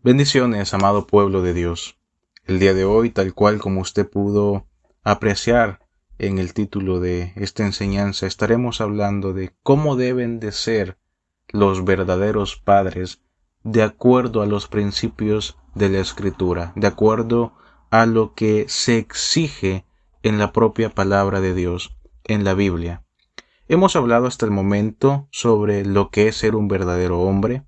Bendiciones, amado pueblo de Dios. El día de hoy, tal cual como usted pudo apreciar en el título de esta enseñanza, estaremos hablando de cómo deben de ser los verdaderos padres de acuerdo a los principios de la Escritura, de acuerdo a lo que se exige en la propia palabra de Dios, en la Biblia. Hemos hablado hasta el momento sobre lo que es ser un verdadero hombre.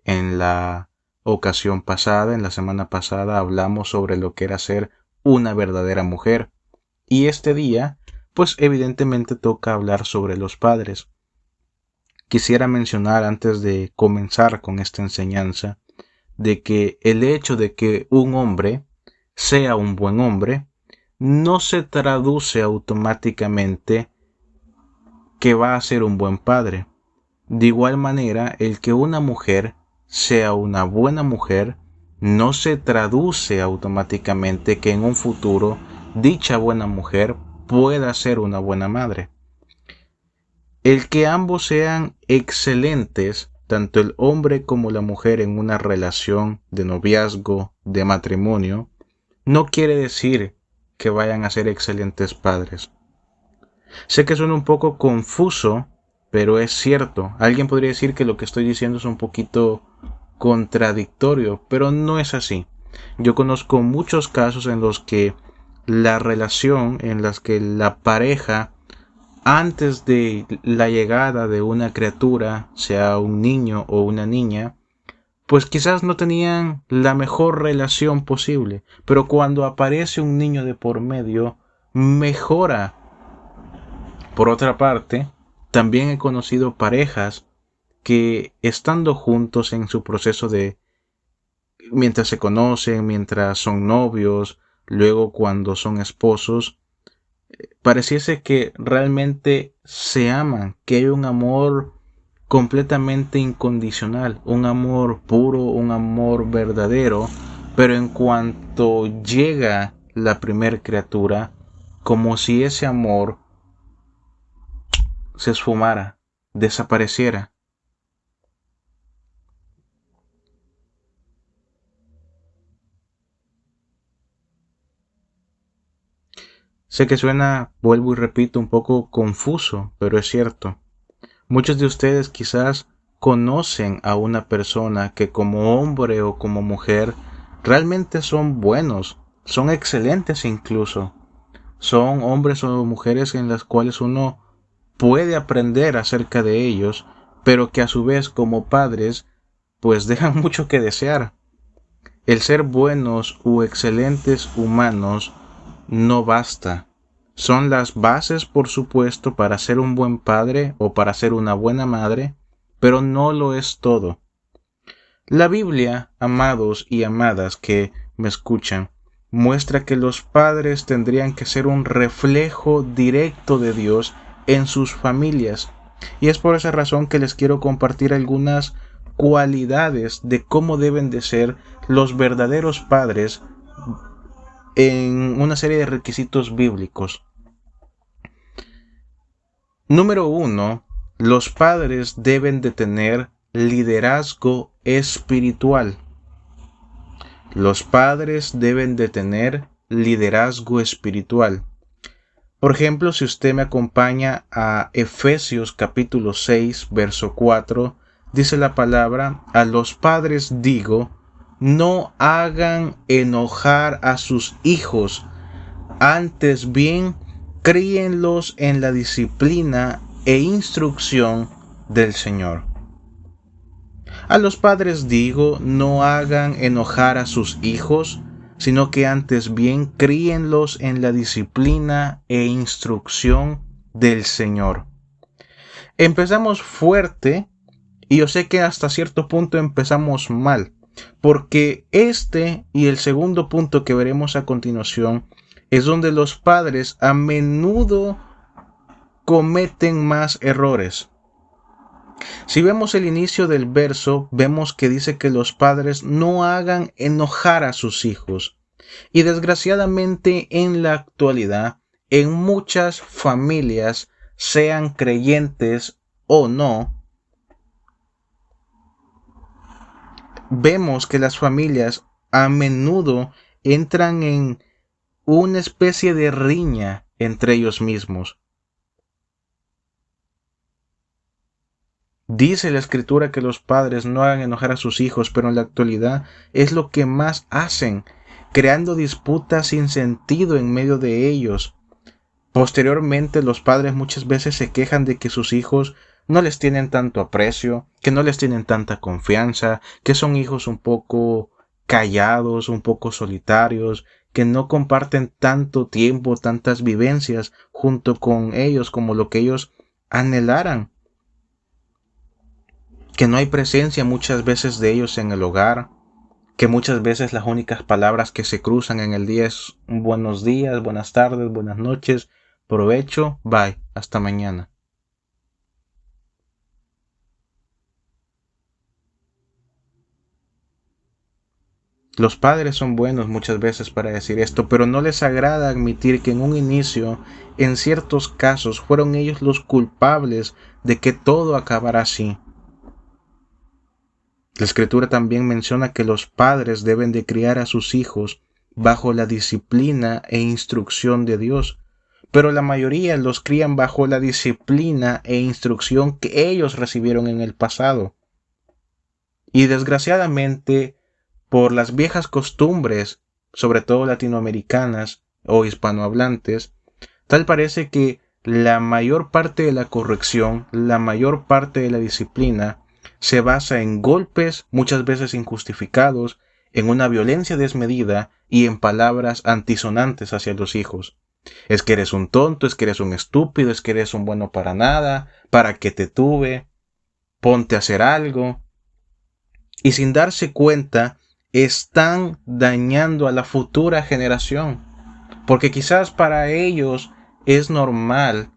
En la ocasión pasada, en la semana pasada, hablamos sobre lo que era ser una verdadera mujer. Y este día, pues evidentemente toca hablar sobre los padres. Quisiera mencionar antes de comenzar con esta enseñanza, de que el hecho de que un hombre sea un buen hombre, no se traduce automáticamente que va a ser un buen padre. De igual manera, el que una mujer sea una buena mujer no se traduce automáticamente que en un futuro dicha buena mujer pueda ser una buena madre. El que ambos sean excelentes, tanto el hombre como la mujer en una relación de noviazgo, de matrimonio, no quiere decir que vayan a ser excelentes padres. Sé que suena un poco confuso, pero es cierto. Alguien podría decir que lo que estoy diciendo es un poquito contradictorio, pero no es así. Yo conozco muchos casos en los que la relación, en las que la pareja, antes de la llegada de una criatura, sea un niño o una niña, pues quizás no tenían la mejor relación posible, pero cuando aparece un niño de por medio, mejora. Por otra parte, también he conocido parejas que estando juntos en su proceso de mientras se conocen, mientras son novios, luego cuando son esposos, pareciese que realmente se aman, que hay un amor completamente incondicional, un amor puro, un amor verdadero, pero en cuanto llega la primer criatura, como si ese amor se esfumara, desapareciera. Sé que suena, vuelvo y repito, un poco confuso, pero es cierto. Muchos de ustedes quizás conocen a una persona que como hombre o como mujer realmente son buenos, son excelentes incluso. Son hombres o mujeres en las cuales uno puede aprender acerca de ellos, pero que a su vez como padres pues dejan mucho que desear. El ser buenos u excelentes humanos no basta. Son las bases, por supuesto, para ser un buen padre o para ser una buena madre, pero no lo es todo. La Biblia, amados y amadas que me escuchan, muestra que los padres tendrían que ser un reflejo directo de Dios en sus familias. Y es por esa razón que les quiero compartir algunas cualidades de cómo deben de ser los verdaderos padres en una serie de requisitos bíblicos. Número 1. Los padres deben de tener liderazgo espiritual. Los padres deben de tener liderazgo espiritual. Por ejemplo, si usted me acompaña a Efesios capítulo 6, verso 4, dice la palabra, a los padres digo, no hagan enojar a sus hijos, antes bien, críenlos en la disciplina e instrucción del Señor. A los padres digo, no hagan enojar a sus hijos, sino que antes bien críenlos en la disciplina e instrucción del Señor. Empezamos fuerte y yo sé que hasta cierto punto empezamos mal, porque este y el segundo punto que veremos a continuación es donde los padres a menudo cometen más errores. Si vemos el inicio del verso, vemos que dice que los padres no hagan enojar a sus hijos. Y desgraciadamente en la actualidad, en muchas familias, sean creyentes o no, vemos que las familias a menudo entran en una especie de riña entre ellos mismos. Dice la Escritura que los padres no hagan enojar a sus hijos, pero en la actualidad es lo que más hacen, creando disputas sin sentido en medio de ellos. Posteriormente, los padres muchas veces se quejan de que sus hijos no les tienen tanto aprecio, que no les tienen tanta confianza, que son hijos un poco callados, un poco solitarios, que no comparten tanto tiempo, tantas vivencias junto con ellos como lo que ellos anhelaran, que no hay presencia muchas veces de ellos en el hogar, que muchas veces las únicas palabras que se cruzan en el día es buenos días, buenas tardes, buenas noches, provecho, bye, hasta mañana. Los padres son buenos muchas veces para decir esto, pero no les agrada admitir que en un inicio, en ciertos casos, fueron ellos los culpables de que todo acabara así. La Escritura también menciona que los padres deben de criar a sus hijos bajo la disciplina e instrucción de Dios, pero la mayoría los crían bajo la disciplina e instrucción que ellos recibieron en el pasado. Y desgraciadamente, por las viejas costumbres, sobre todo latinoamericanas o hispanohablantes, tal parece que la mayor parte de la corrección, la mayor parte de la disciplina, se basa en golpes, muchas veces injustificados, en una violencia desmedida y en palabras antisonantes hacia los hijos. Es que eres un tonto, es que eres un estúpido, es que eres un bueno para nada, para qué te tuve, ponte a hacer algo. Y sin darse cuenta, están dañando a la futura generación. Porque quizás para ellos es normal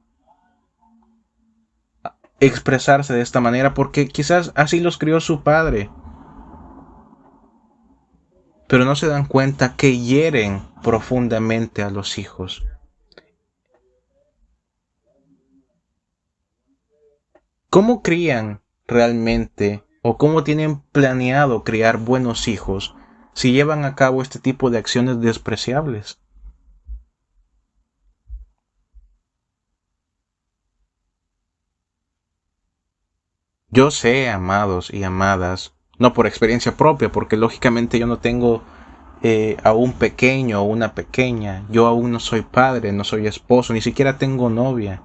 expresarse de esta manera, porque quizás así los crió su padre. Pero no se dan cuenta que hieren profundamente a los hijos. ¿Cómo crían realmente o cómo tienen planeado criar buenos hijos si llevan a cabo este tipo de acciones despreciables? Yo sé, amados y amadas, no por experiencia propia, porque lógicamente yo no tengo a un pequeño o una pequeña, yo aún no soy padre, no soy esposo, ni siquiera tengo novia.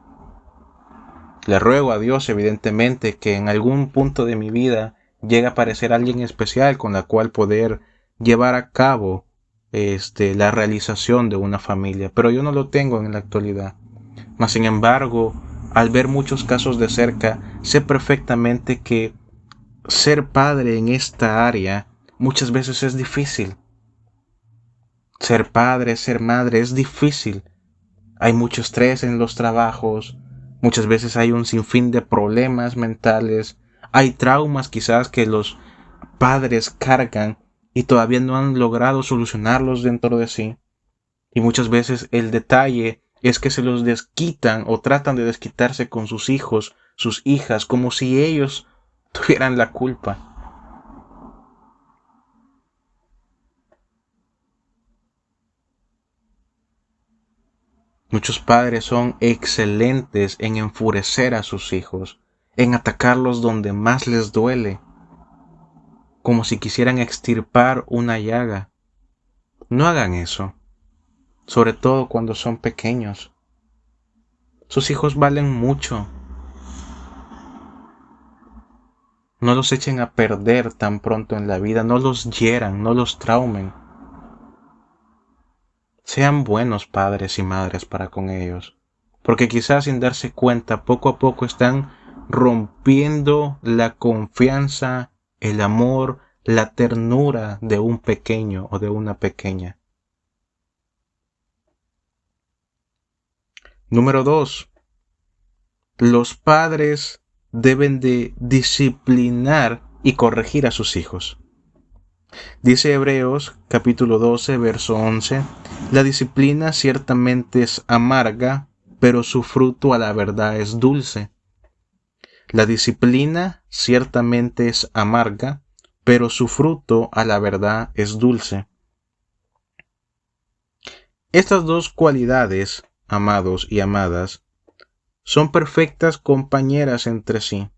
Le ruego a Dios, evidentemente, que en algún punto de mi vida llegue a aparecer alguien especial con la cual poder llevar a cabo la realización de una familia, pero yo no lo tengo en la actualidad. Mas, sin embargo, al ver muchos casos de cerca, sé perfectamente que ser padre en esta área muchas veces es difícil. Ser padre, ser madre es difícil. Hay mucho estrés en los trabajos, muchas veces hay un sinfín de problemas mentales, hay traumas quizás que los padres cargan y todavía no han logrado solucionarlos dentro de sí. Y muchas veces el detalle es que se los desquitan o tratan de desquitarse con sus hijos, sus hijas, como si ellos tuvieran la culpa. Muchos padres son excelentes en enfurecer a sus hijos, en atacarlos donde más les duele, como si quisieran extirpar una llaga. No hagan eso, sobre todo cuando son pequeños. Sus hijos valen mucho. No los echen a perder tan pronto en la vida, no los hieran, no los traumen. Sean buenos padres y madres para con ellos, porque quizás sin darse cuenta, poco a poco están rompiendo la confianza, el amor, la ternura de un pequeño o de una pequeña. Número 2. Los padres deben de disciplinar y corregir a sus hijos. Dice Hebreos capítulo 12, verso 11, la disciplina ciertamente es amarga, pero su fruto a la verdad es dulce. La disciplina ciertamente es amarga, pero su fruto a la verdad es dulce. Estas dos cualidades, amados y amadas, son perfectas compañeras entre sí.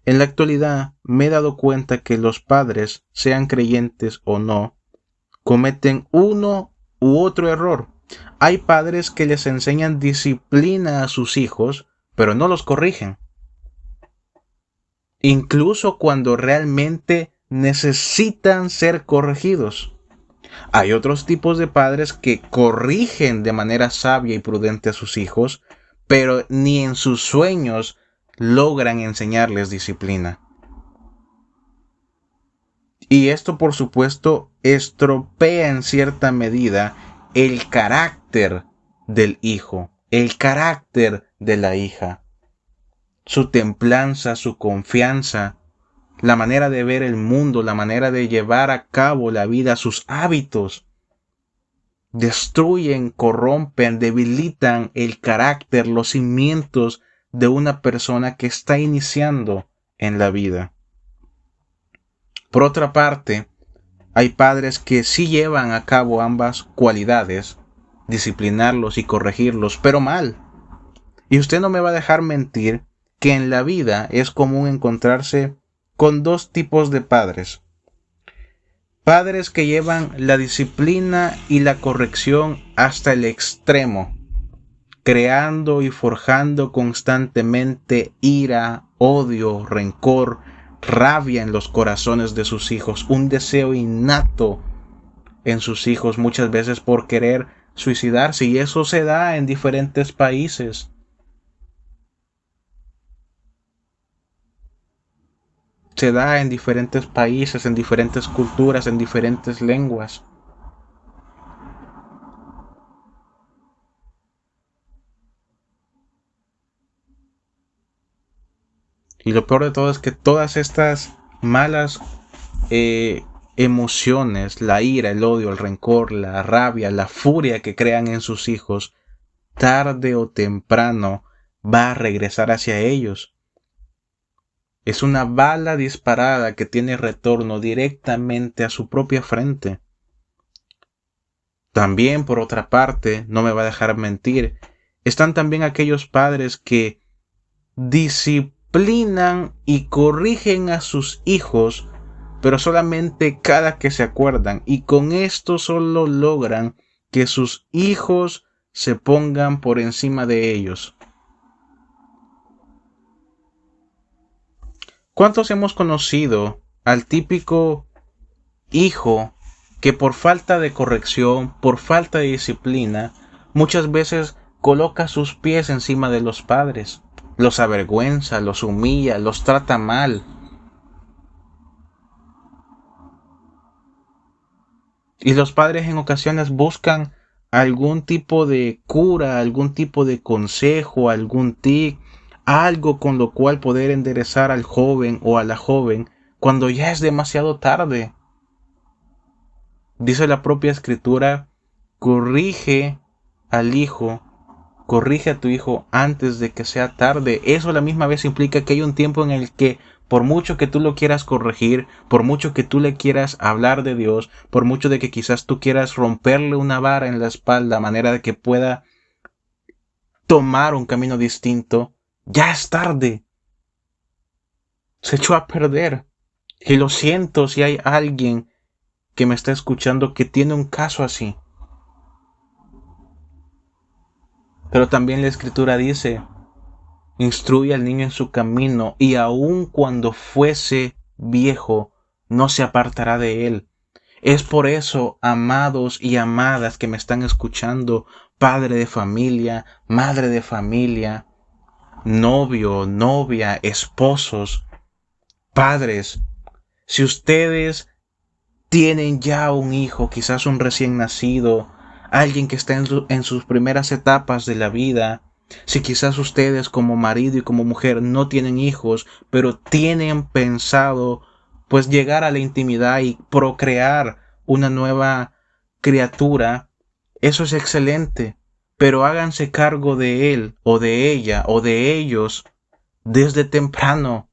En la actualidad me he dado cuenta que los padres, sean creyentes o no, cometen uno u otro error. Hay padres que les enseñan disciplina a sus hijos, pero no los corrigen. Incluso cuando realmente necesitan ser corregidos. Hay otros tipos de padres que corrigen de manera sabia y prudente a sus hijos, pero ni en sus sueños logran enseñarles disciplina. Y esto, por supuesto, estropea en cierta medida el carácter del hijo, el carácter de la hija, su templanza, su confianza, la manera de ver el mundo, la manera de llevar a cabo la vida, sus hábitos. Destruyen, corrompen, debilitan el carácter, los cimientos de una persona que está iniciando en la vida. Por otra parte, hay padres que sí llevan a cabo ambas cualidades, disciplinarlos y corregirlos, pero mal. Y usted no me va a dejar mentir que en la vida es común encontrarse con dos tipos de padres. Padres que llevan la disciplina y la corrección hasta el extremo, creando y forjando constantemente ira, odio, rencor, rabia en los corazones de sus hijos, un deseo innato en sus hijos muchas veces por querer suicidarse, y eso se da en diferentes países. Se da en diferentes países, en diferentes culturas, en diferentes lenguas. Y lo peor de todo es que todas estas malas emociones, la ira, el odio, el rencor, la rabia, la furia que crean en sus hijos, tarde o temprano va a regresar hacia ellos. Es una bala disparada que tiene retorno directamente a su propia frente. También, por otra parte, no me va a dejar mentir, están también aquellos padres que disciplinan y corrigen a sus hijos, pero solamente cada que se acuerdan, y con esto solo logran que sus hijos se pongan por encima de ellos. ¿Cuántos hemos conocido al típico hijo que por falta de corrección, por falta de disciplina, muchas veces coloca sus pies encima de los padres, los avergüenza, los humilla, los trata mal? Y los padres en ocasiones buscan algún tipo de cura, algún tipo de consejo, algún tip, algo con lo cual poder enderezar al joven o a la joven cuando ya es demasiado tarde. Dice la propia escritura, corrige al hijo, corrige a tu hijo antes de que sea tarde. Eso a la misma vez implica que hay un tiempo en el que por mucho que tú lo quieras corregir, por mucho que tú le quieras hablar de Dios, por mucho de que quizás tú quieras romperle una vara en la espalda a manera de que pueda tomar un camino distinto, ya es tarde. Se echó a perder. Y lo siento si hay alguien que me está escuchando que tiene un caso así. Pero también la escritura dice, instruye al niño en su camino, y aun cuando fuese viejo, no se apartará de él. Es por eso, amados y amadas que me están escuchando, padre de familia, madre de familia, novio, novia, esposos, padres, si ustedes tienen ya un hijo, quizás un recién nacido, alguien que está en sus primeras etapas de la vida, si quizás ustedes como marido y como mujer no tienen hijos, pero tienen pensado pues llegar a la intimidad y procrear una nueva criatura, eso es excelente, pero háganse cargo de él o de ella o de ellos desde temprano.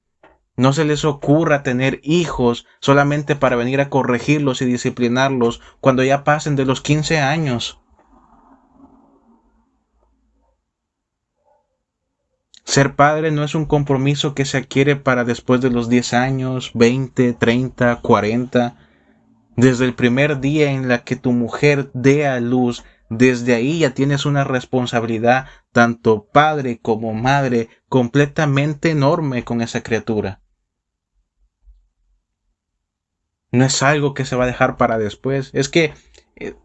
No se les ocurra tener hijos solamente para venir a corregirlos y disciplinarlos cuando ya pasen de los 15 años. Ser padre no es un compromiso que se adquiere para después de los 10 años, 20, 30, 40. Desde el primer día en la que tu mujer dé a luz, desde ahí ya tienes una responsabilidad, tanto padre como madre, completamente enorme con esa criatura. No es algo que se va a dejar para después. Es que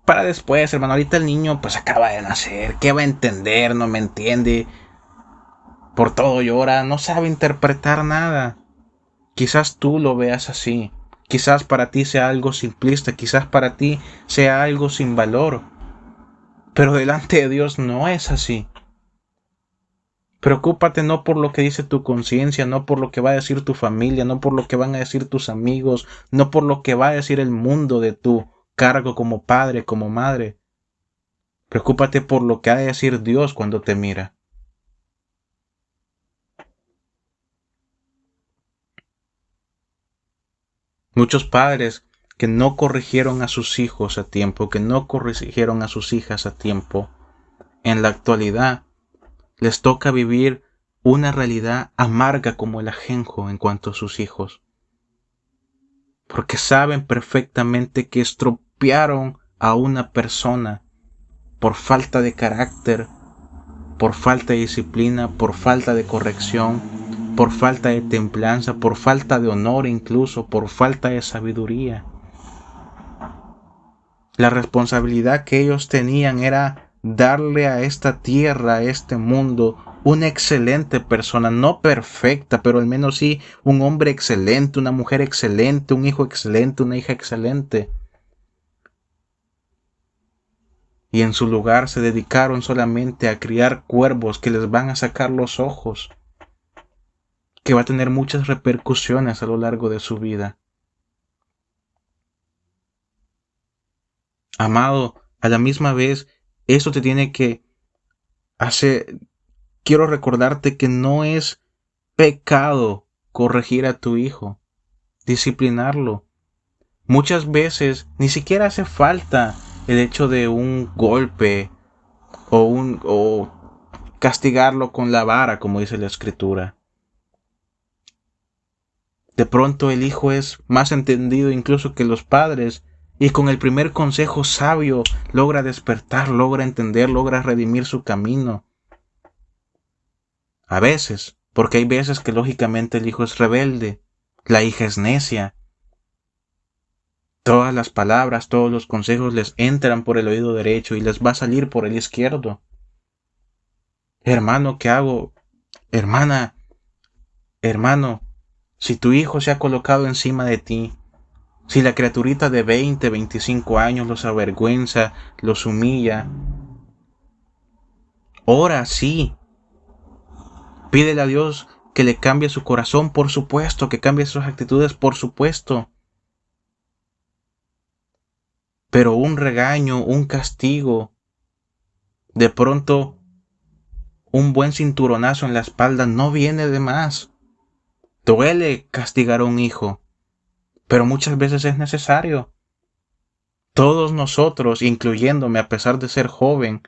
para después, hermano, ahorita el niño pues acaba de nacer. ¿Qué va a entender? No me entiende. Por todo llora. No sabe interpretar nada. Quizás tú lo veas así. Quizás para ti sea algo simplista. Quizás para ti sea algo sin valor. Pero delante de Dios no es así. Preocúpate no por lo que dice tu conciencia, no por lo que va a decir tu familia, no por lo que van a decir tus amigos, no por lo que va a decir el mundo de tu cargo como padre, como madre. Preocúpate por lo que ha de decir Dios cuando te mira. Muchos padres que no corrigieron a sus hijos a tiempo, que no corrigieron a sus hijas a tiempo, en la actualidad les toca vivir una realidad amarga como el ajenjo en cuanto a sus hijos, porque saben perfectamente que estropearon a una persona por falta de carácter, por falta de disciplina, por falta de corrección, por falta de templanza, por falta de honor incluso, por falta de sabiduría. La responsabilidad que ellos tenían era darle a esta tierra, a este mundo, una excelente persona, no perfecta, pero al menos sí un hombre excelente, una mujer excelente, un hijo excelente, una hija excelente. Y en su lugar se dedicaron solamente a criar cuervos que les van a sacar los ojos, que va a tener muchas repercusiones a lo largo de su vida. Amado, a la misma vez, eso te tiene que hacer, quiero recordarte que no es pecado corregir a tu hijo, disciplinarlo. Muchas veces ni siquiera hace falta el hecho de un golpe o castigarlo con la vara, como dice la escritura. De pronto el hijo es más entendido incluso que los padres y con el primer consejo sabio logra despertar, logra entender, logra redimir su camino. A veces, porque hay veces que lógicamente el hijo es rebelde, la hija es necia. Todas las palabras, todos los consejos les entran por el oído derecho y les va a salir por el izquierdo. Hermano, ¿qué hago? Hermana, hermano, si tu hijo se ha colocado encima de ti, si la criaturita de 20, 25 años los avergüenza, los humilla, ora sí. Pídele a Dios que le cambie su corazón, por supuesto, que cambie sus actitudes, por supuesto. Pero un regaño, un castigo, de pronto un buen cinturonazo en la espalda no viene de más. Duele castigar a un hijo, pero muchas veces es necesario. Todos nosotros, incluyéndome a pesar de ser joven,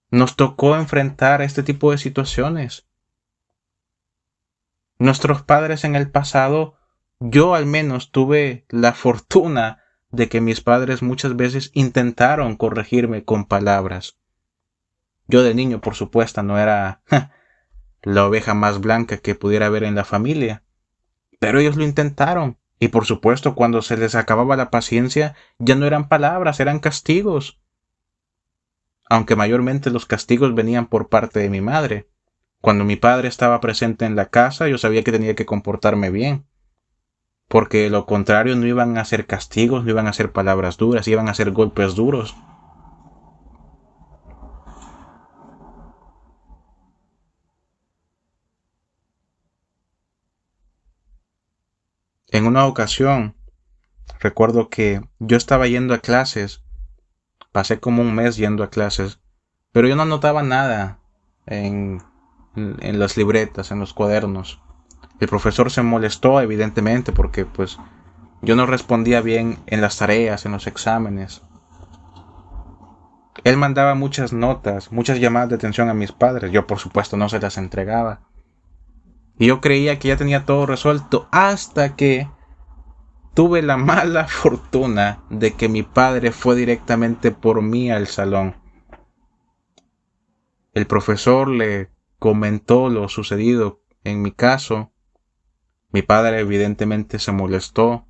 nos tocó enfrentar este tipo de situaciones. Nuestros padres en el pasado, yo al menos tuve la fortuna de que mis padres muchas veces intentaron corregirme con palabras. Yo de niño, por supuesto, no era la oveja más blanca que pudiera haber en la familia, pero ellos lo intentaron. Y por supuesto, cuando se les acababa la paciencia, ya no eran palabras, eran castigos. Aunque mayormente los castigos venían por parte de mi madre. Cuando mi padre estaba presente en la casa, yo sabía que tenía que comportarme bien, porque de lo contrario no iban a ser castigos, no iban a ser palabras duras, iban a ser golpes duros. En una ocasión, recuerdo que yo estaba yendo a clases, pasé como un mes yendo a clases, pero yo no notaba nada en en las libretas, en los cuadernos. El profesor se molestó, evidentemente, porque pues yo no respondía bien en las tareas, en los exámenes. Él mandaba muchas notas, muchas llamadas de atención a mis padres. Yo, por supuesto, no se las entregaba. Y yo creía que ya tenía todo resuelto hasta que tuve la mala fortuna de que mi padre fue directamente por mí al salón. El profesor le comentó lo sucedido en mi caso. Mi padre evidentemente se molestó.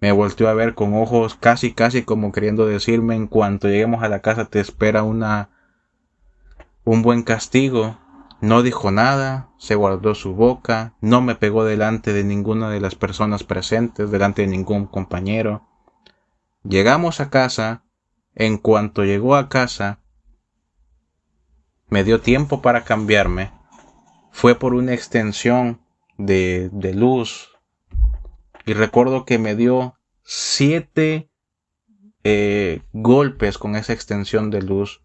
Me volteó a ver con ojos casi como queriendo decirme: en cuanto lleguemos a la casa te espera un buen castigo. No dijo nada, se guardó su boca, no me pegó delante de ninguna de las personas presentes, delante de ningún compañero. Llegamos a casa. En cuanto llegó a casa, me dio tiempo para cambiarme. Fue por una extensión de luz y recuerdo que me dio 7 golpes con esa extensión de luz,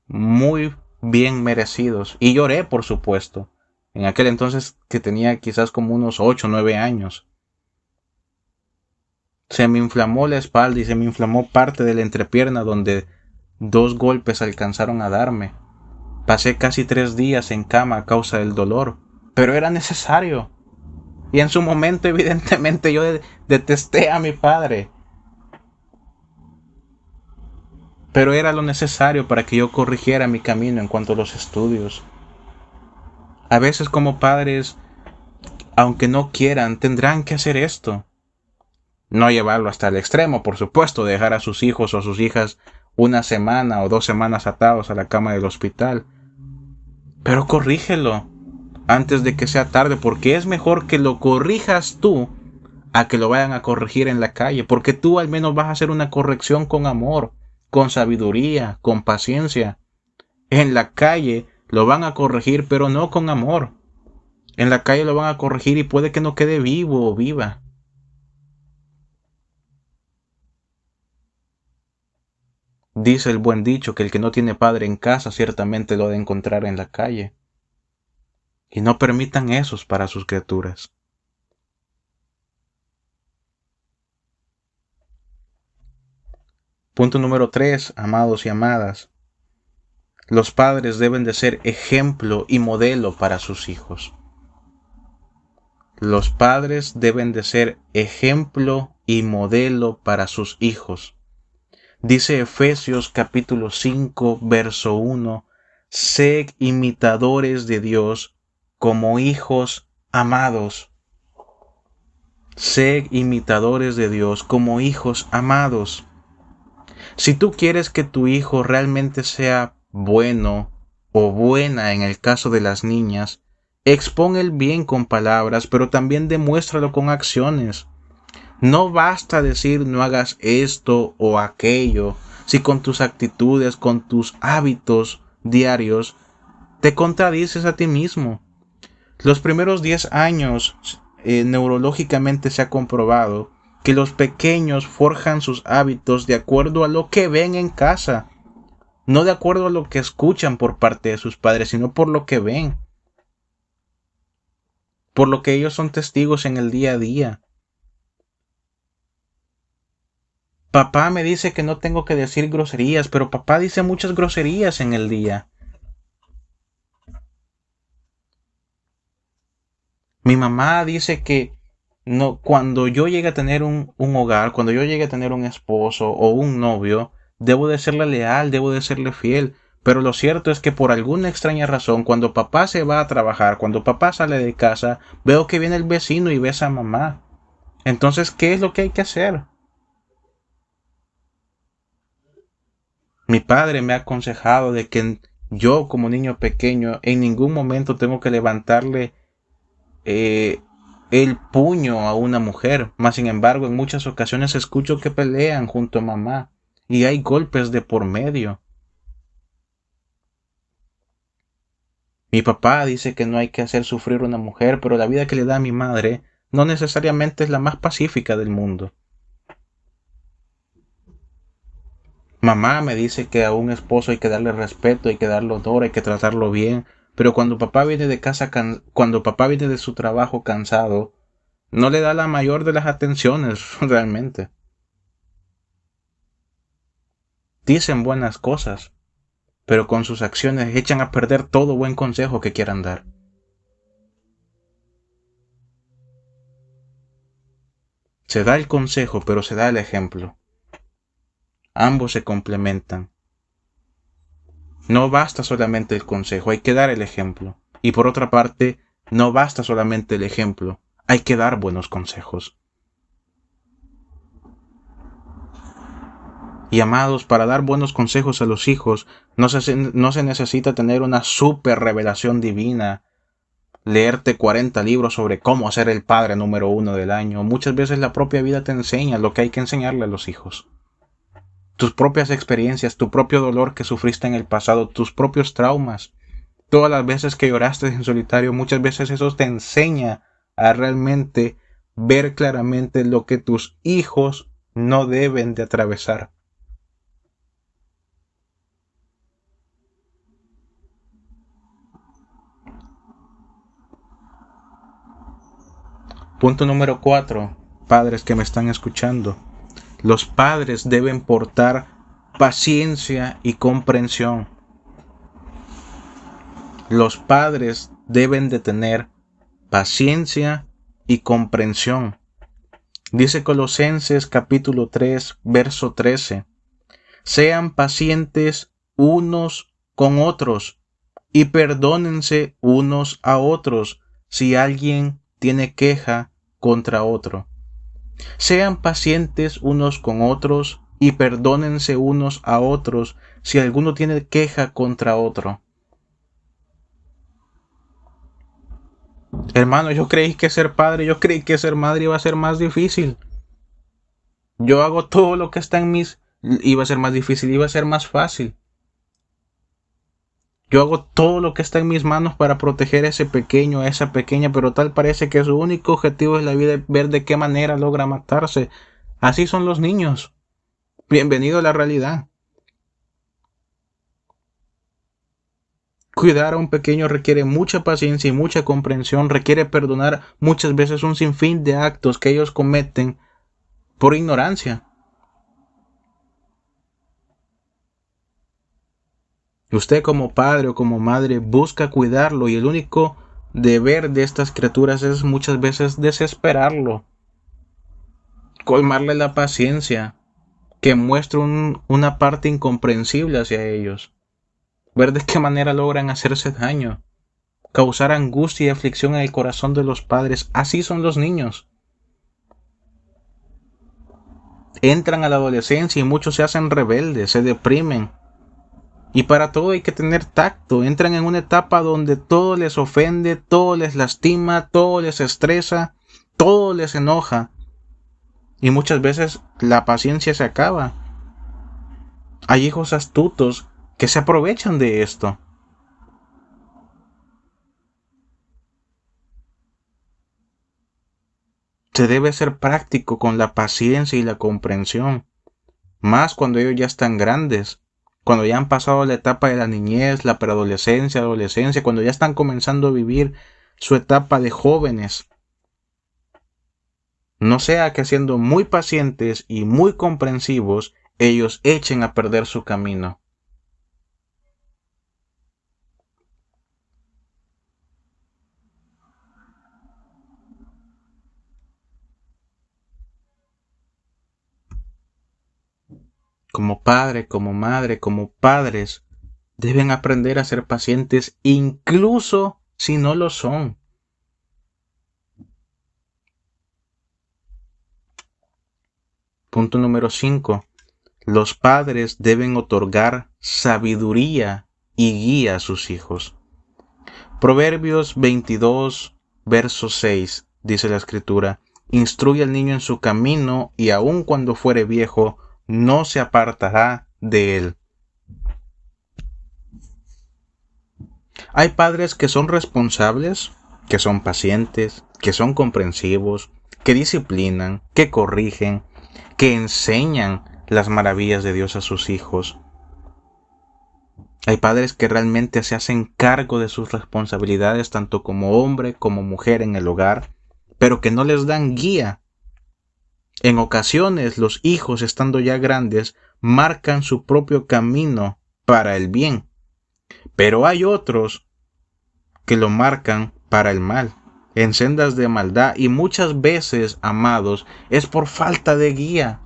muy bien merecidos, y lloré, por supuesto, en aquel entonces que tenía quizás como unos 8 o 9 años. Se me inflamó la espalda y se me inflamó parte de la entrepierna donde 2 golpes alcanzaron a darme. Pasé casi 3 días en cama a causa del dolor, pero era necesario. Y en su momento, evidentemente, yo detesté a mi padre. Pero era lo necesario para que yo corrigiera mi camino en cuanto a los estudios. A veces como padres, aunque no quieran, tendrán que hacer esto. No llevarlo hasta el extremo, por supuesto, dejar a sus hijos o a sus hijas 1 semana o 2 semanas atados a la cama del hospital. Pero corrígelo antes de que sea tarde, porque es mejor que lo corrijas tú a que lo vayan a corregir en la calle, porque tú al menos vas a hacer una corrección con amor, con sabiduría, con paciencia. En la calle lo van a corregir, pero no con amor. En la calle lo van a corregir y puede que no quede vivo o viva. Dice el buen dicho que el que no tiene padre en casa ciertamente lo ha de encontrar en la calle. Y no permitan esos para sus criaturas. Punto número 3, amados y amadas. Los padres deben de ser ejemplo y modelo para sus hijos. Los padres deben de ser ejemplo y modelo para sus hijos. Dice Efesios capítulo 5, verso 1, sed imitadores de Dios como hijos amados. Sed imitadores de Dios como hijos amados. Si tú quieres que tu hijo realmente sea bueno o buena en el caso de las niñas, expón el bien con palabras, pero también demuéstralo con acciones. No basta decir no hagas esto o aquello, si con tus actitudes, con tus hábitos diarios, te contradices a ti mismo. Los primeros 10 años, neurológicamente se ha comprobado que los pequeños forjan sus hábitos de acuerdo a lo que ven en casa, no de acuerdo a lo que escuchan por parte de sus padres, sino por lo que ven, por lo que ellos son testigos en el día a día. Papá me dice que no tengo que decir groserías, pero papá dice muchas groserías en el día. Mi mamá dice que no, cuando yo llegue a tener un hogar, cuando yo llegue a tener un esposo o un novio, debo de serle leal, debo de serle fiel. Pero lo cierto es que por alguna extraña razón, cuando papá se va a trabajar, cuando papá sale de casa, veo que viene el vecino y besa a mamá. Entonces, ¿qué es lo que hay que hacer? Mi padre me ha aconsejado de que yo como niño pequeño en ningún momento tengo que levantarle eh, el puño a una mujer, mas sin embargo en muchas ocasiones escucho que pelean junto a mamá y hay golpes de por medio. Mi papá dice que no hay que hacer sufrir a una mujer, pero la vida que le da a mi madre no necesariamente es la más pacífica del mundo. Mamá me dice que a un esposo hay que darle respeto, hay que darle honor, hay que tratarlo bien, Pero cuando papá viene de casa, cuando papá viene de su trabajo cansado, no le da la mayor de las atenciones realmente. Dicen buenas cosas, pero con sus acciones echan a perder todo buen consejo que quieran dar. Se da el consejo, pero se da el ejemplo. Ambos se complementan. No basta solamente el consejo, hay que dar el ejemplo. Y por otra parte, no basta solamente el ejemplo, hay que dar buenos consejos. Y amados, para dar buenos consejos a los hijos, no se necesita tener una super revelación divina, leerte 40 libros sobre cómo ser el padre número 1 del año. Muchas veces la propia vida te enseña lo que hay que enseñarle a los hijos. Tus propias experiencias, tu propio dolor que sufriste en el pasado, tus propios traumas. Todas las veces que lloraste en solitario, muchas veces eso te enseña a realmente ver claramente lo que tus hijos no deben de atravesar. Punto número 4. Padres que me están escuchando. Los padres deben portar paciencia y comprensión. Los padres deben de tener paciencia y comprensión. Dice Colosenses capítulo 3, verso 13. Sean pacientes unos con otros y perdónense unos a otros si alguien tiene queja contra otro. Sean pacientes unos con otros y perdónense unos a otros si alguno tiene queja contra otro. Hermano, yo creí que ser padre, yo creí que ser madre iba a ser más difícil. Yo hago todo lo que está en mis... Iba a ser más difícil, iba a ser más fácil. Yo hago todo lo que está en mis manos para proteger a ese pequeño, a esa pequeña, pero tal parece que su único objetivo es la vida, ver de qué manera logra matarse. Así son los niños. Bienvenido a la realidad. Cuidar a un pequeño requiere mucha paciencia y mucha comprensión, requiere perdonar muchas veces un sinfín de actos que ellos cometen por ignorancia. Usted como padre o como madre busca cuidarlo y el único deber de estas criaturas es muchas veces desesperarlo, colmarle la paciencia, que muestre una parte incomprensible hacia ellos, ver de qué manera logran hacerse daño, causar angustia y aflicción en el corazón de los padres. Así son los niños. Entran a la adolescencia y muchos se hacen rebeldes, se deprimen. Y para todo hay que tener tacto. Entran en una etapa donde todo les ofende, todo les lastima, todo les estresa, todo les enoja. Y muchas veces la paciencia se acaba. Hay hijos astutos que se aprovechan de esto. Se debe ser práctico con la paciencia y la comprensión, más cuando ellos ya están grandes, cuando ya han pasado la etapa de la niñez, la preadolescencia, adolescencia, cuando ya están comenzando a vivir su etapa de jóvenes. No sea que siendo muy pacientes y muy comprensivos, ellos echen a perder su camino. Como padre, como madre, como padres, deben aprender a ser pacientes incluso si no lo son. Punto número 5. Los padres deben otorgar sabiduría y guía a sus hijos. Proverbios 22, verso 6, dice la Escritura, instruye al niño en su camino y aun cuando fuere viejo, no se apartará de él. Hay padres que son responsables, que son pacientes, que son comprensivos, que disciplinan, que corrigen, que enseñan las maravillas de Dios a sus hijos. Hay padres que realmente se hacen cargo de sus responsabilidades tanto como hombre como mujer en el hogar, pero que no les dan guía. En ocasiones los hijos, estando ya grandes, marcan su propio camino para el bien, pero hay otros que lo marcan para el mal, en sendas de maldad, y muchas veces, amados, es por falta de guía.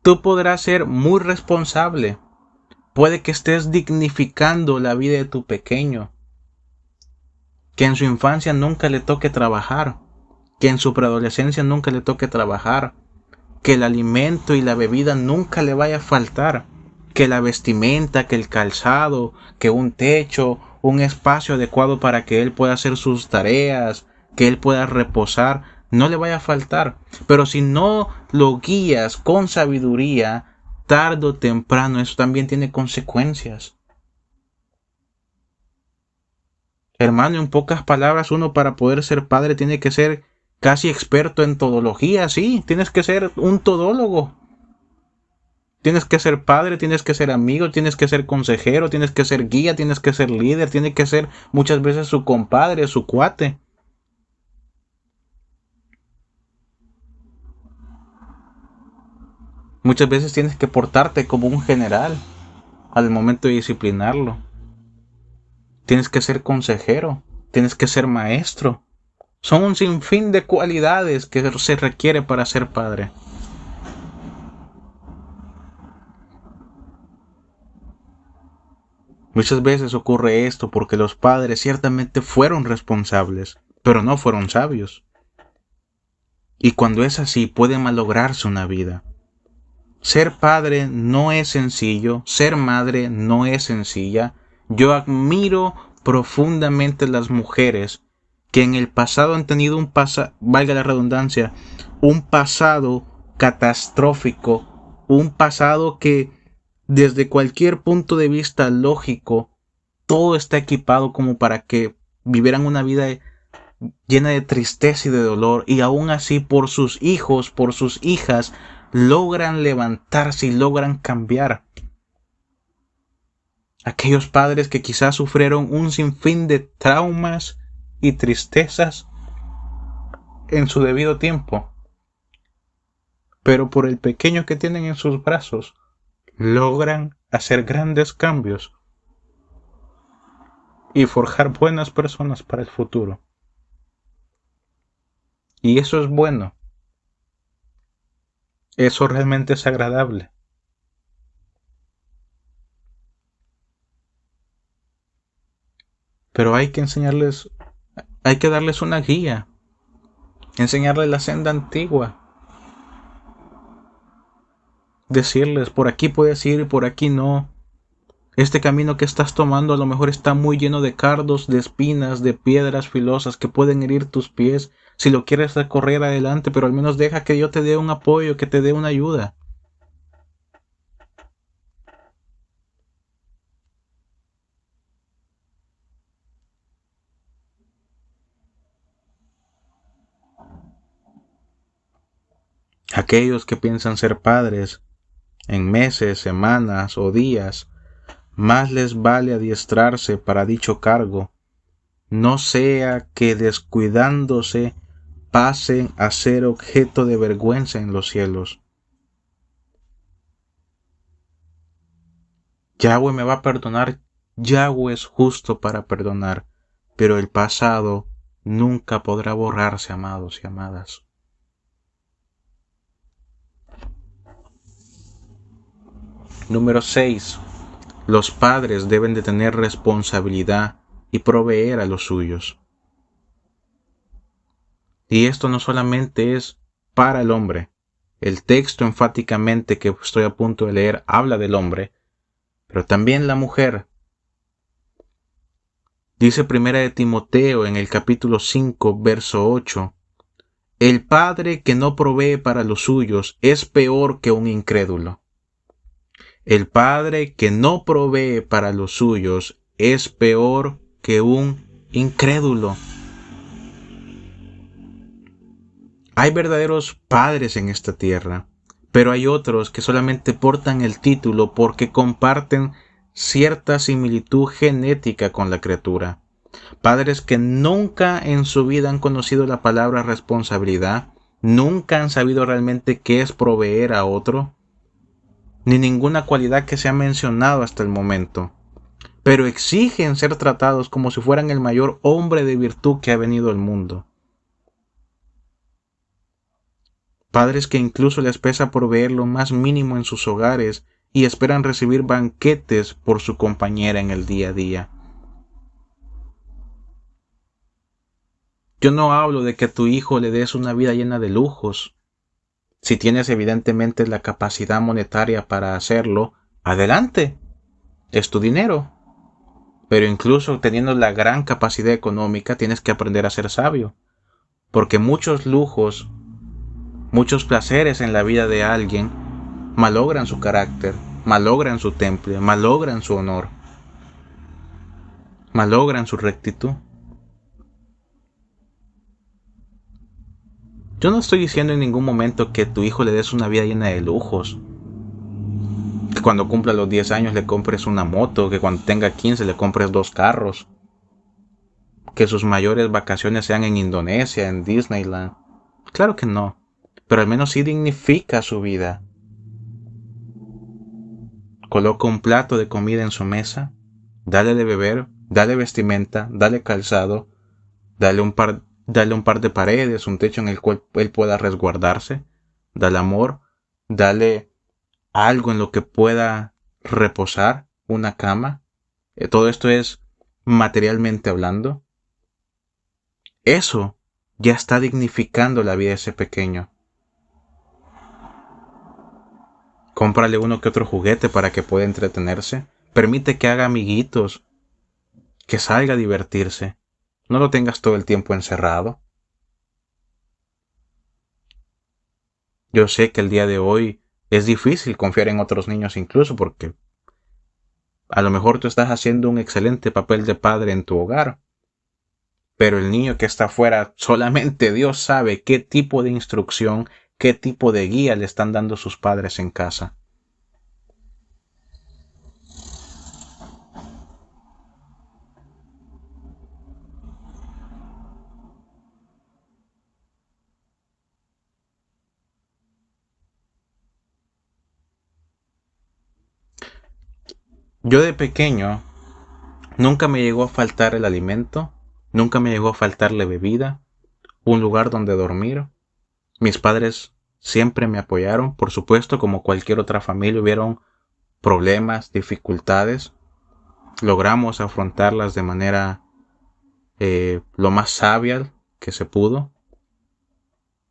Tú podrás ser muy responsable. Puede que estés dignificando la vida de tu pequeño, que en su infancia nunca le toque trabajar, que en su preadolescencia nunca le toque trabajar, que el alimento y la bebida nunca le vaya a faltar, que la vestimenta, que el calzado, que un techo, un espacio adecuado para que él pueda hacer sus tareas, que él pueda reposar, no le vaya a faltar. Pero si no lo guías con sabiduría, tarde o temprano eso también tiene consecuencias. Hermano, en pocas palabras, uno para poder ser padre tiene que ser casi experto en todología, sí, tienes que ser un todólogo. Tienes que ser padre, tienes que ser amigo, tienes que ser consejero, tienes que ser guía, tienes que ser líder, tienes que ser muchas veces su compadre, su cuate. Muchas veces tienes que portarte como un general al momento de disciplinarlo. Tienes que ser consejero, tienes que ser maestro. Son un sinfín de cualidades que se requiere para ser padre. Muchas veces ocurre esto porque los padres ciertamente fueron responsables, pero no fueron sabios. Y cuando es así, puede malograrse una vida. Ser padre no es sencillo, ser madre no es sencilla. Yo admiro profundamente las mujeres que en el pasado han tenido valga la redundancia, un pasado catastrófico, un pasado que desde cualquier punto de vista lógico, todo está equipado como para que vivieran una vida llena de tristeza y de dolor, y aún así por sus hijos, por sus hijas, logran levantarse y logran cambiar. Aquellos padres que quizás sufrieron un sinfín de traumas y tristezas en su debido tiempo, pero por el pequeño que tienen en sus brazos, logran hacer grandes cambios y forjar buenas personas para el futuro. Y eso es bueno. Eso realmente es agradable. Pero hay que enseñarles, hay que darles una guía, enseñarles la senda antigua, decirles por aquí puedes ir y por aquí no. Este camino que estás tomando a lo mejor está muy lleno de cardos, de espinas, de piedras filosas que pueden herir tus pies si lo quieres recorrer adelante, pero al menos deja que yo te dé un apoyo, que te dé una ayuda. Aquellos que piensan ser padres en meses, semanas o días, más les vale adiestrarse para dicho cargo, no sea que descuidándose pasen a ser objeto de vergüenza en los cielos. Yahweh me va a perdonar, Yahweh es justo para perdonar, pero el pasado nunca podrá borrarse, amados y amadas. Número 6. Los padres deben de tener responsabilidad y proveer a los suyos. Y esto no solamente es para el hombre. El texto enfáticamente que estoy a punto de leer habla del hombre, pero también la mujer. Dice Primera de Timoteo en el capítulo 5, verso 8, el padre que no provee para los suyos es peor que un incrédulo. El padre que no provee para los suyos es peor que un incrédulo. Hay verdaderos padres en esta tierra, Pero hay otros que solamente portan el título porque comparten cierta similitud genética con la criatura. Padres que nunca en su vida han conocido la palabra responsabilidad, nunca han sabido realmente qué es proveer a otro, ni ninguna cualidad que se ha mencionado hasta el momento, pero exigen ser tratados como si fueran el mayor hombre de virtud que ha venido al mundo. Padres que incluso les pesa proveer lo más mínimo en sus hogares y esperan recibir banquetes por su compañera en el día a día. Yo no hablo de que a tu hijo le des una vida llena de lujos. Si tienes evidentemente la capacidad monetaria para hacerlo, adelante, es tu dinero. Pero incluso teniendo la gran capacidad económica, tienes que aprender a ser sabio. Porque muchos lujos, muchos placeres en la vida de alguien malogran su carácter, malogran su temple, malogran su honor, malogran su rectitud. Yo no estoy diciendo en ningún momento que tu hijo le des una vida llena de lujos. Que cuando cumpla los 10 años le compres una moto, que cuando tenga 15 le compres 2 carros. Que sus mayores vacaciones sean en Indonesia, en Disneyland. Claro que no. Pero al menos sí dignifica su vida. Coloca un plato de comida en su mesa. Dale de beber, dale vestimenta, dale calzado. Dale un par de paredes, un techo en el cual él pueda resguardarse. Dale amor, dale algo en lo que pueda reposar, una cama. Todo esto es materialmente hablando. Eso ya está dignificando la vida de ese pequeño. Cómprale uno que otro juguete para que pueda entretenerse. Permite que haga amiguitos, que salga a divertirse. No lo tengas todo el tiempo encerrado. Yo sé que el día de hoy es difícil confiar en otros niños incluso porque a lo mejor tú estás haciendo un excelente papel de padre en tu hogar, pero el niño que está afuera, solamente Dios sabe qué tipo de instrucción, qué tipo de guía le están dando sus padres en casa. Yo de pequeño nunca me llegó a faltar el alimento, nunca me llegó a faltar la bebida, un lugar donde dormir. Mis padres siempre me apoyaron, por supuesto, como cualquier otra familia hubieron problemas, dificultades. Logramos afrontarlas de manera lo más sabia que se pudo.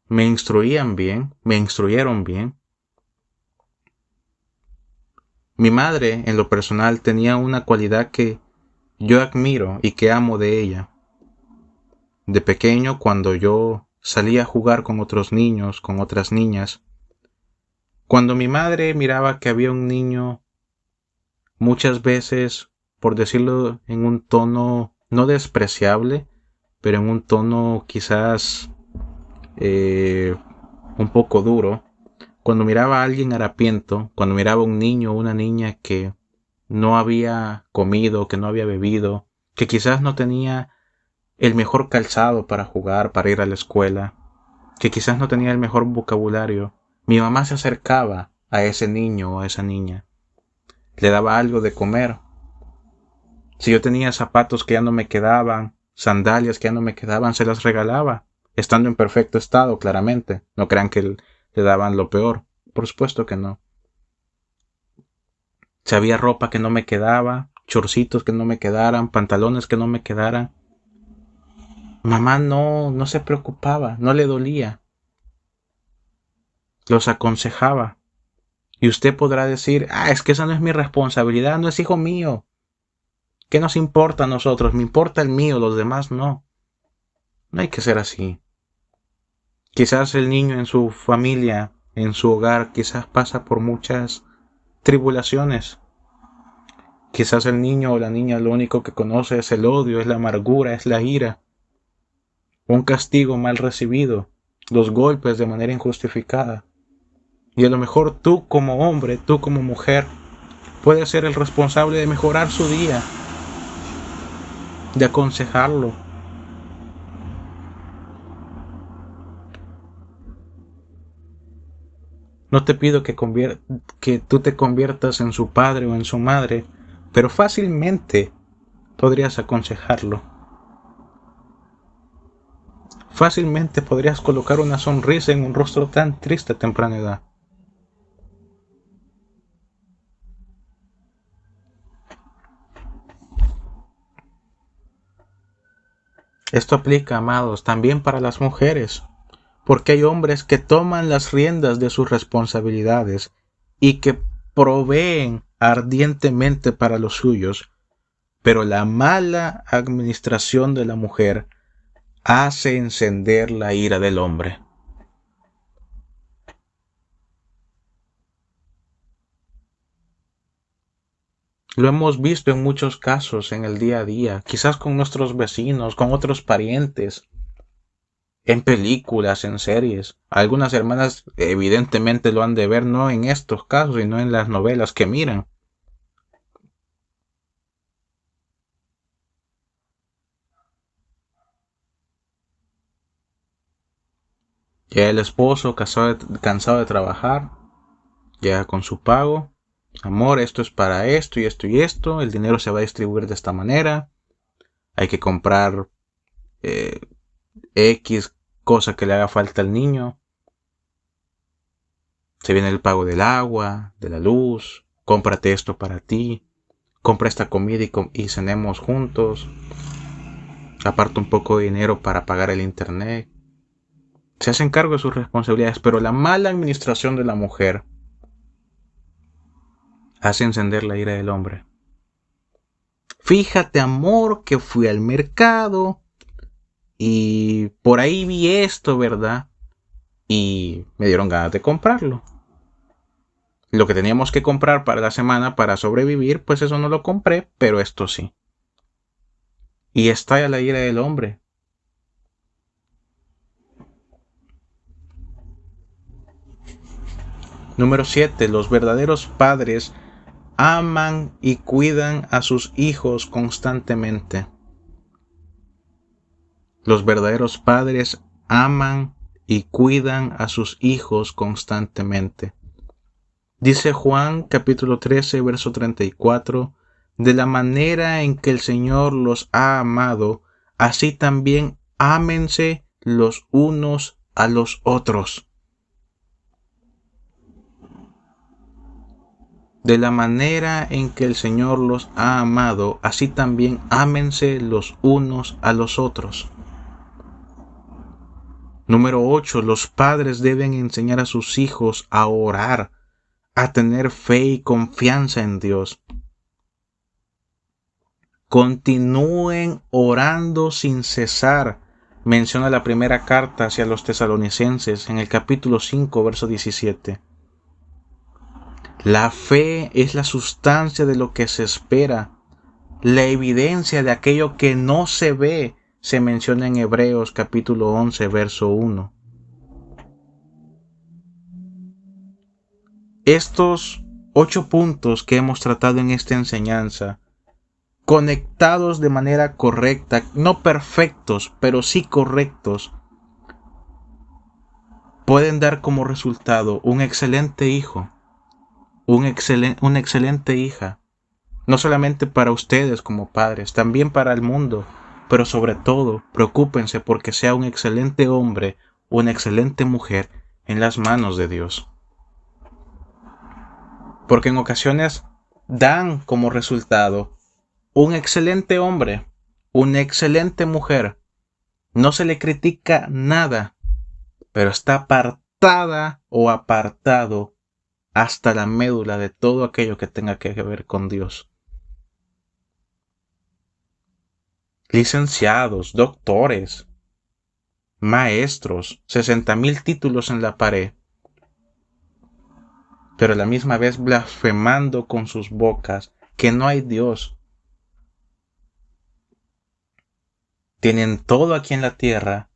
Me instruían bien, me instruyeron bien. Mi madre, en lo personal, tenía una cualidad que yo admiro y que amo de ella. De pequeño, cuando yo salía a jugar con otros niños, con otras niñas, cuando mi madre miraba que había un niño, muchas veces, por decirlo en un tono no despreciable, pero en un tono quizás un poco duro, cuando miraba a alguien harapiento, cuando miraba a un niño o una niña que no había comido, que no había bebido, que quizás no tenía el mejor calzado para jugar, para ir a la escuela, que quizás no tenía el mejor vocabulario, mi mamá se acercaba a ese niño o a esa niña, le daba algo de comer. Si yo tenía zapatos que ya no me quedaban, sandalias que ya no me quedaban, se las regalaba, estando en perfecto estado, claramente. No crean que le daban lo peor, por supuesto que no. Si había ropa que no me quedaba, chorcitos que no me quedaran, pantalones que no me quedaran, mamá no se preocupaba, no le dolía. Los aconsejaba. Y usted podrá decir, es que esa no es mi responsabilidad, no es hijo mío. ¿Qué nos importa a nosotros? Me importa el mío, los demás no. No hay que ser así. Quizás el niño en su familia, en su hogar, quizás pasa por muchas tribulaciones. Quizás el niño o la niña lo único que conoce es el odio, es la amargura, es la ira. Un castigo mal recibido, los golpes de manera injustificada. Y a lo mejor tú como hombre, tú como mujer, puedes ser el responsable de mejorar su día, de aconsejarlo. No te pido que tú te conviertas en su padre o en su madre, pero fácilmente podrías aconsejarlo. Fácilmente podrías colocar una sonrisa en un rostro tan triste a temprana edad. Esto aplica, amados, también para las mujeres, porque hay hombres que toman las riendas de sus responsabilidades y que proveen ardientemente para los suyos, pero la mala administración de la mujer hace encender la ira del hombre. Lo hemos visto en muchos casos en el día a día, quizás con nuestros vecinos, con otros parientes, en películas, en series. Algunas hermanas evidentemente lo han de ver no en estos casos, sino en las novelas que miran. Ya el esposo cansado de trabajar, llega con su pago. Amor, esto es para esto y esto y esto. El dinero se va a distribuir de esta manera. Hay que comprar eh, X cosa que le haga falta al niño. Se viene el pago del agua, de la luz. Cómprate esto para ti. Compra esta comida y cenemos juntos. Aparta un poco de dinero para pagar el internet. Se hacen cargo de sus responsabilidades, pero la mala administración de la mujer hace encender la ira del hombre. Fíjate, amor, que fui al mercado y por ahí vi esto, ¿verdad? Y me dieron ganas de comprarlo. Lo que teníamos que comprar para la semana para sobrevivir, pues eso no lo compré, pero esto sí. Y estalla la ira del hombre. Número 7. Los verdaderos padres aman y cuidan a sus hijos constantemente. Los verdaderos padres aman y cuidan a sus hijos constantemente. Dice Juan capítulo 13, verso 34, de la manera en que el Señor los ha amado, así también ámense los unos a los otros. De la manera en que el Señor los ha amado, así también ámense los unos a los otros. Número 8. Los padres deben enseñar a sus hijos a orar, a tener fe y confianza en Dios. Continúen orando sin cesar, menciona la primera carta hacia los tesalonicenses en el capítulo 5, verso 17. La fe es la sustancia de lo que se espera, la evidencia de aquello que no se ve, se menciona en Hebreos capítulo 11, verso 1. Estos 8 puntos que hemos tratado en esta enseñanza, conectados de manera correcta, no perfectos, pero sí correctos, pueden dar como resultado un excelente hijo, una excelente hija, no solamente para ustedes como padres, también para el mundo, pero sobre todo, preocúpense porque sea un excelente hombre, una excelente mujer en las manos de Dios. Porque en ocasiones dan como resultado un excelente hombre, una excelente mujer. No se le critica nada, pero está apartada o apartado hasta la médula de todo aquello que tenga que ver con Dios. Licenciados, doctores, maestros, 60,000 títulos en la pared, pero a la misma vez blasfemando con sus bocas que no hay Dios. Tienen todo aquí en la tierra,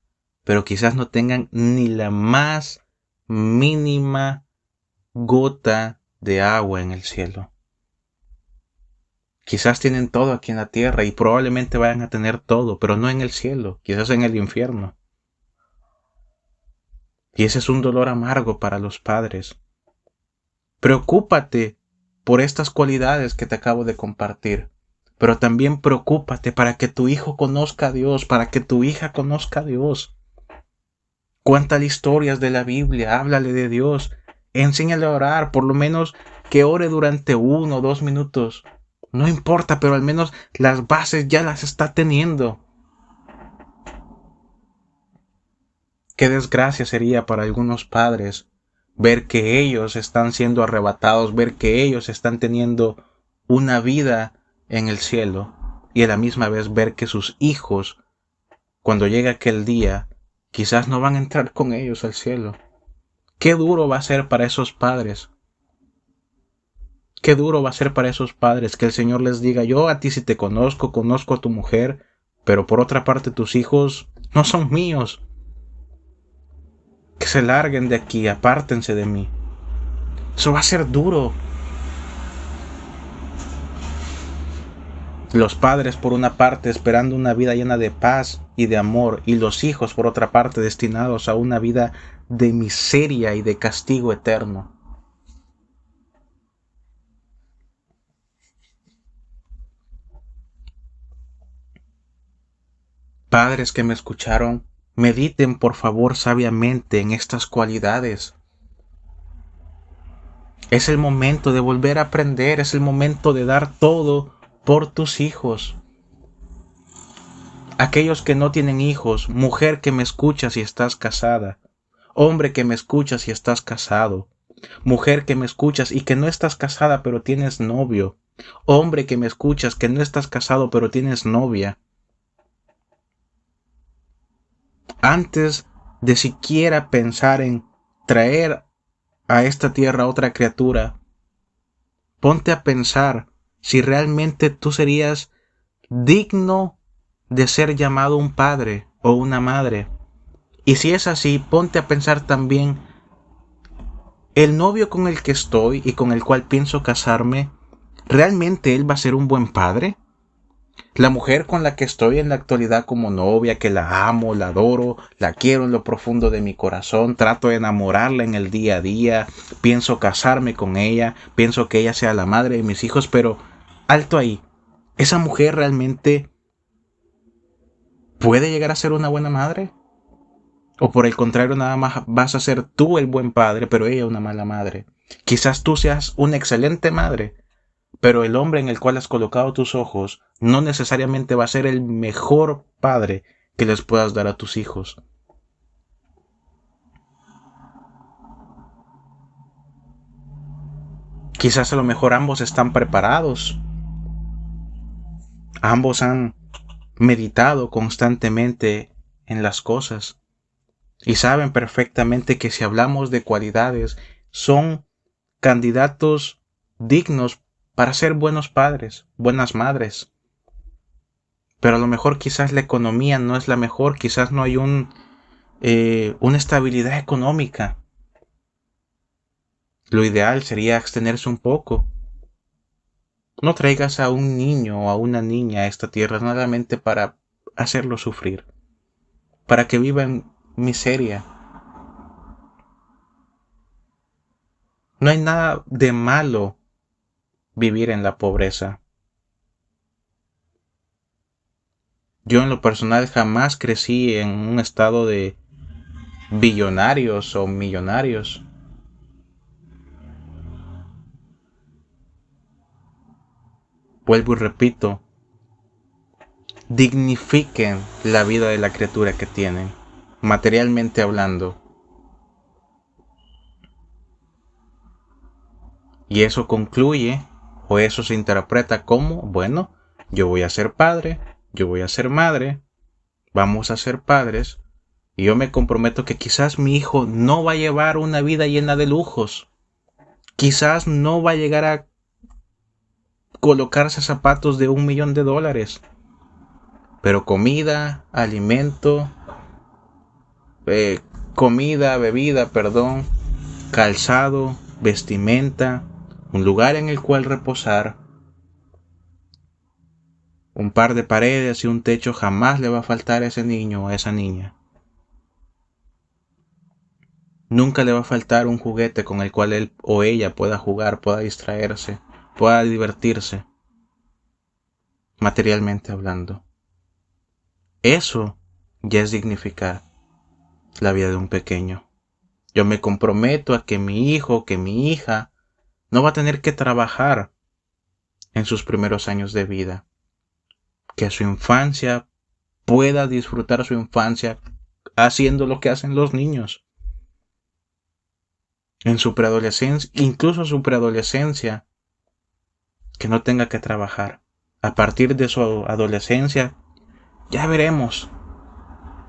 pero quizás no tengan ni la más mínima gota de agua en el cielo. Quizás tienen todo aquí en la tierra y probablemente vayan a tener todo, pero no en el cielo, quizás en el infierno. Y ese es un dolor amargo para los padres. Preocúpate por estas cualidades que te acabo de compartir, pero también preocúpate para que tu hijo conozca a Dios, para que tu hija conozca a Dios. Cuéntale historias de la Biblia, háblale de Dios, enséñale a orar, por lo menos que ore durante 1 o 2 minutos. No importa, pero al menos las bases ya las está teniendo. Qué desgracia sería para algunos padres ver que ellos están siendo arrebatados, ver que ellos están teniendo una vida en el cielo y a la misma vez ver que sus hijos, cuando llegue aquel día, quizás no van a entrar con ellos al cielo. Qué duro va a ser para esos padres. Qué duro va a ser para esos padres que el Señor les diga: yo a ti sí te conozco, conozco a tu mujer, pero por otra parte tus hijos no son míos. Que se larguen de aquí, apártense de mí. Eso va a ser duro. Los padres por una parte esperando una vida llena de paz y de amor, y los hijos por otra parte destinados a una vida de miseria y de castigo eterno. Padres que me escucharon, mediten por favor sabiamente en estas cualidades. Es el momento de volver a aprender, es el momento de dar todo por tus hijos. Aquellos que no tienen hijos, mujer que me escuchas si estás casada, hombre que me escuchas si estás casado, mujer que me escuchas y que no estás casada pero tienes novio, hombre que me escuchas que no estás casado pero tienes novia. Antes de siquiera pensar en traer a esta tierra otra criatura, ponte a pensar si realmente tú serías digno de ser llamado un padre o una madre. Y si es así, ponte a pensar también, el novio con el que estoy y con el cual pienso casarme, ¿realmente él va a ser un buen padre? La mujer con la que estoy en la actualidad como novia, que la amo, la adoro, la quiero en lo profundo de mi corazón, trato de enamorarla en el día a día, pienso casarme con ella, pienso que ella sea la madre de mis hijos, pero alto ahí, ¿esa mujer realmente puede llegar a ser una buena madre? ¿O por el contrario nada más vas a ser tú el buen padre, pero ella una mala madre? Quizás tú seas una excelente madre, pero el hombre en el cual has colocado tus ojos no necesariamente va a ser el mejor padre que les puedas dar a tus hijos. Quizás a lo mejor ambos están preparados. Ambos han meditado constantemente en las cosas y saben perfectamente que si hablamos de cualidades, son candidatos dignos para ser buenos padres, buenas madres. Pero a lo mejor quizás la economía no es la mejor, quizás no hay una estabilidad económica. Lo ideal sería abstenerse un poco. No traigas a un niño o a una niña a esta tierra solamente para hacerlo sufrir, para que viva en miseria. No hay nada de malo vivir en la pobreza. Yo en lo personal jamás crecí en un estado de billonarios o millonarios. Vuelvo y repito, dignifiquen la vida de la criatura que tienen, materialmente hablando. Y eso concluye, o eso se interpreta como, bueno, yo voy a ser padre, yo voy a ser madre, vamos a ser padres, y yo me comprometo que quizás mi hijo no va a llevar una vida llena de lujos, quizás no va a llegar a colocarse zapatos de $1,000,000, pero comida, alimento, bebida, calzado, vestimenta, un lugar en el cual reposar, un par de paredes y un techo jamás le va a faltar a ese niño o a esa niña. Nunca le va a faltar un juguete con el cual él o ella pueda jugar, pueda distraerse, pueda divertirse, materialmente hablando. Eso ya es dignificar la vida de un pequeño. Yo me comprometo a que mi hijo, que mi hija, no va a tener que trabajar en sus primeros años de vida. Que su infancia pueda disfrutar su infancia haciendo lo que hacen los niños. En su preadolescencia, incluso su preadolescencia, que no tenga que trabajar. A partir de su adolescencia, ya veremos.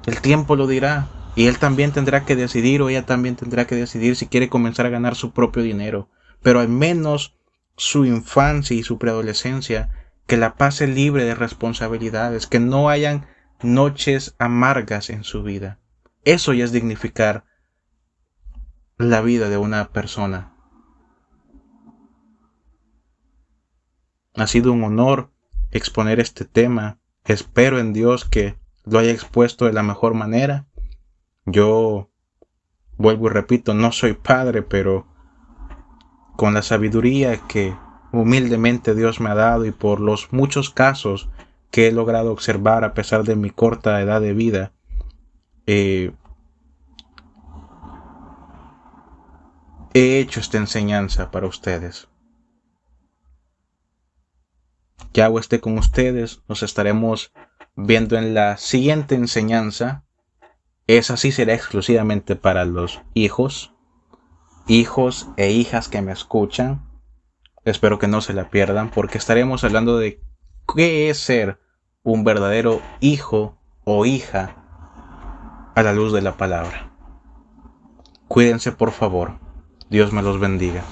El tiempo lo dirá. Y él también tendrá que decidir, o ella también tendrá que decidir si quiere comenzar a ganar su propio dinero. Pero al menos su infancia y su preadolescencia, que la pase libre de responsabilidades, que no hayan noches amargas en su vida. Eso ya es dignificar la vida de una persona. Ha sido un honor exponer este tema. Espero en Dios que lo haya expuesto de la mejor manera. Yo vuelvo y repito, no soy padre, pero con la sabiduría que humildemente Dios me ha dado y por los muchos casos que he logrado observar a pesar de mi corta edad de vida, he hecho esta enseñanza para ustedes. Yahweh esté con ustedes, nos estaremos viendo en la siguiente enseñanza. Esa sí será exclusivamente para los hijos e hijas que me escuchan. Espero que no se la pierdan, porque estaremos hablando de qué es ser un verdadero hijo o hija a la luz de la palabra. Cuídense, por favor. Dios me los bendiga.